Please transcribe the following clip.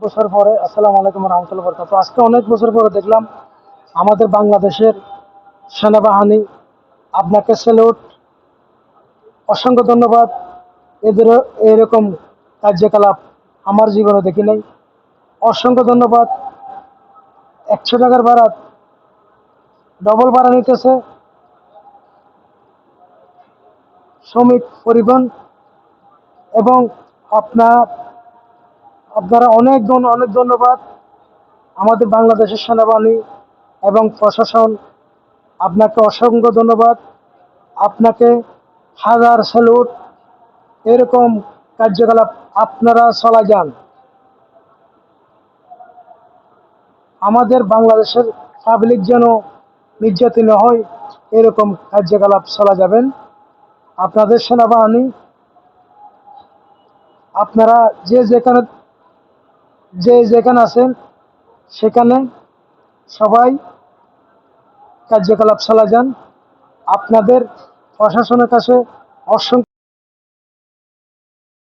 বছর পরে আসসালামু আলাইকুম রহমতুল্লাহ বরকাত। আজকে অনেক বছর পরে দেখলাম আমাদের বাংলাদেশের সেনাবাহিনী। আপনাকে স্যালুট, অসংখ্য ধন্যবাদ। এদের এরকম কার্যকলাপ আমার জীবনে দেখি নাই। অসংখ্য ধন্যবাদ। 100 টাকার ভাড়া ডবল ভাড়া নিতেছে শ্রমিক পরিবহন। এবং আপনার আপনারা অনেক ধন্যবাদ আমাদের বাংলাদেশের সেনাবাহিনী এবং প্রশাসন। আপনাকে অসংখ্য ধন্যবাদ। আপনাকে হাজার স্যালুট। এরকম কার্যকলাপ আপনারা চালা যান। আমাদের বাংলাদেশের পাবলিক যেন নির্যাতিত হয়, এরকম কার্যকলাপ চালা যাবেন। আপনাদের সেনাবাহিনী, আপনারা যে যেখানে আছেন সেখানে সবাই কার্যকলাপ চালা যান। আপনাদের প্রশাসনের কাছে অসংখ্য